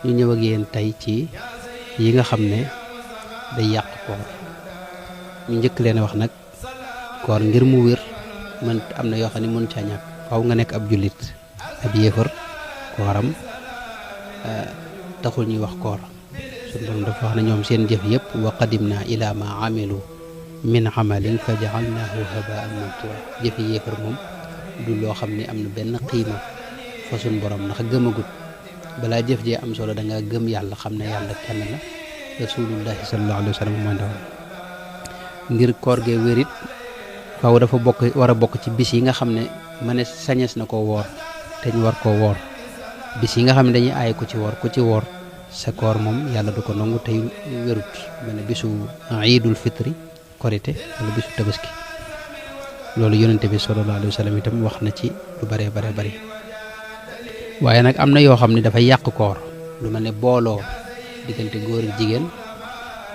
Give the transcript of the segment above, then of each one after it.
ñu ñëw ak yéen tey ci yi nga xam ne day yàq koor. ñu njëkk leen wax nag koor ngir mu wér mën am na yoo xam ne mën caa ñàkk faaw nga nekk ab jullit. ab yéefar kooram taxul ñuy wax koor suñu borom dafa wax ne ñoom seen jëf yëpp wa qadimna ila ma amilu min amalin fa jaalnaahu habaan mantura jëfi yéefar moom du loo xam ne am na benn xiima fa suñu borom ndax gëmagut balaa jëf jee am solo da nga gëm yàlla xam ne yàlla kenn la rasulullahi sallallahu alayhi wa sallam mooy ndaw ngir koor gee wérit faaw dafa war a bokk ci bis yi nga xam ne mënees sañees na ko woor te ñu war koo woor bis yi nga xam ne dañuy aay ku ci woor sa koor moom yàlla du ko nangu tey wérut mel ne bisu iidul fitri korite wala bisu tabaski loolu yonente bi sallallahu alayhi wa sallam itam wax na ci lu bare bari waaye nag am na yoo xam ne dafay yàq koor lu mel ne booloo diggante góor ak jigéen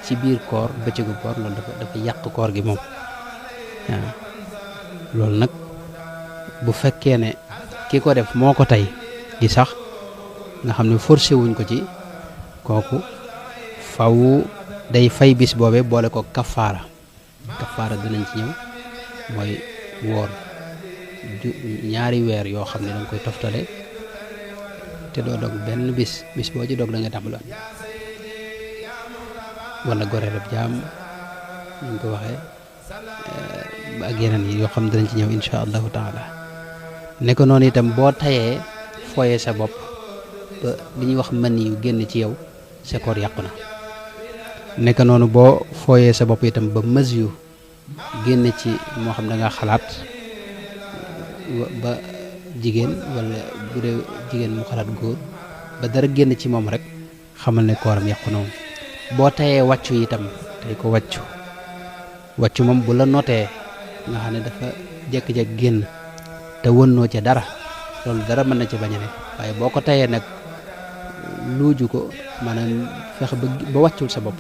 ci biir koor bëccëgu koor loolu dafa yàq koor gi moom waaw loolu nag bu fekkee ne ki ko def moo ko tey di sax nga xam ne forcé wuñ ko ci kooku faw day fay bis boobee boole ko kafaara dinañ ci ñëw mooy woor ñaari weer yoo xam ne danga koy toftale te doo dog benn bis boo ci dog da nga tàmbaliwaat wala goreel ab jaam ñu ko waxee ak yeneen yi yoo xam ne dinañ ci ñëw insha allahu taala ne ko noonu itam boo tayee fooyee sa bopp ba li ñuy wax mën yu génn ci yow sa koor yàqu na nekk noonu boo fooyee sa bopp itam ba mës yu génn ci moo xam da nga xalaat ba jigéen wala bu dee jigéen mu xalaat góor ba dara génn ci moom rek xamal ne kooram yàqu na moom boo tayee wàccu itam tey ko wàccu moom bu la notee nga xam ne dafa jekk-jekk génn te wënnoo ca dara loolu dara mën na ci bañ a ne waaye boo ko tayee nag luuju ko maanaam fexe ba wàccul sa bopp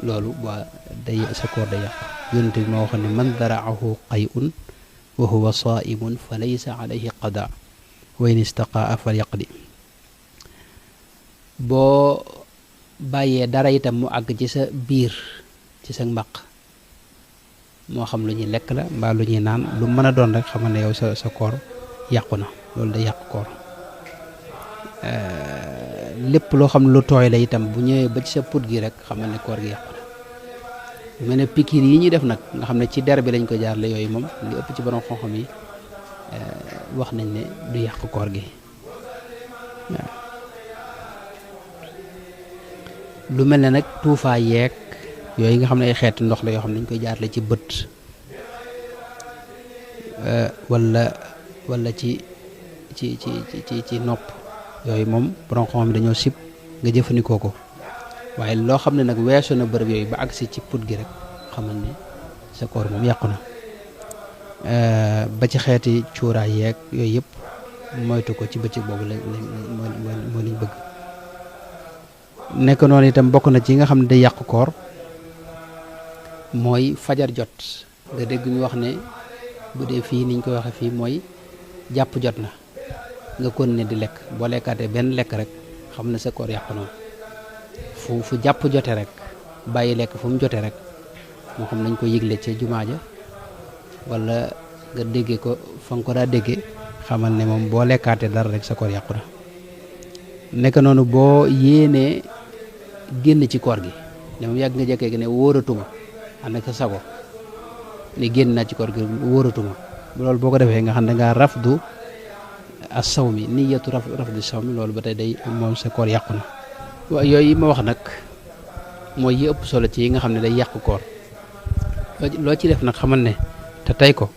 loolu waa day sa koor day yàqu yonente bi moo waxoon ne man daraahu qay'un wa huwa saa'imun fa laysa alayhi qadaa wa in istaqaa fal yaqdi boo bàyyee dara itam mu àgg ci sa biir ci sa mbaq moo xam lu ñuy lekk la mbaa lu ñuy naan lu mën a doon rek xamal ne yow sa koor yàqu na loolu day yàqu koor lépp loo xam ne lu tooy la itam bu ñëwee ba ci sa put gi rek xamal ne koor gi yàqu na lu mel ne pikiir yi ñuy def nag nga xam ne ci der bi lañ ko jaarale yooyu moom li ëpp ci borom xam-xam yi wax nañ ne du yàq koor gi waaw lu mel ne nag tuufaa yeeg yooyu nga xam ne ay xeeti ndox la yoo xam ne dañ koy jaarale ci bët wala ci nopp yooyu moom borom xam-xam dañoo sib nga jëfandikoo ko waaye loo xam ne nag weesu na bërëb yooyu ba agsi ci put gi rek xamal ne sa koor moom yàqu na ba ci xeeti cuuraay yeeg yooyu yëpp moytu ko ci bëccëg boobu moo liñ bëgg nekk noonu itam bokk na ci nga xam ne day yàq koor mooy fajar jot nga dégg ñu wax ne bu dee fii niñ koy waxe fii mooy jàpp jot na nga kon ne di lekk boo lekkaatee benn lekk rek xam ne sa koor yàqu noonu fu jàpp jote rek bàyyi lekk fu mu jote rek moo xam nañ ko yëgle ca jumaa ja wala nga déggee ko fa nga ko daa déggee xamal ne moom boo lekkaatee dara rek sa koor yàqu na nekk noonu boo yéenee génn ci koor gi ne moom yàgg nga jekkee gi ne wóoratuma ànd ak sa sago ne génn naa ci koor gi wóoratuma loolu boo ko defee nga xam ne dangaa rafdu as-sawmi niyatu rafdu as-sawmi loolu ba tey day moom sa koor yàqu na waaw yooyu ma wax nag mooy yi ëpp solo ci yi nga xam ne day yàq koor loo ci def nag xamal ne te tey ko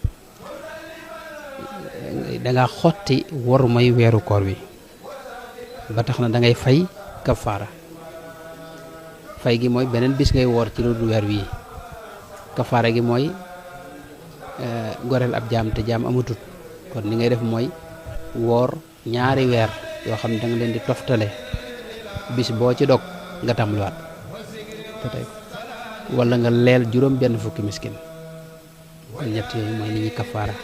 dangaa xotti waru may weeru koor wi ba tax na da ngay fay kafaara fay gi mooy beneen bis ngay woor ci lu dul weer wii kafaara gi mooy goreel ab jaam te jaam amatut kon li ngay def mooy woor ñaari weer yoo xam ne da nga leen di toftale bis boo ci dog nga tàmbaliwaat te tey wala nga leel juróom benn fukki miskin kon ñett yooyu mooy li ñuy kafaara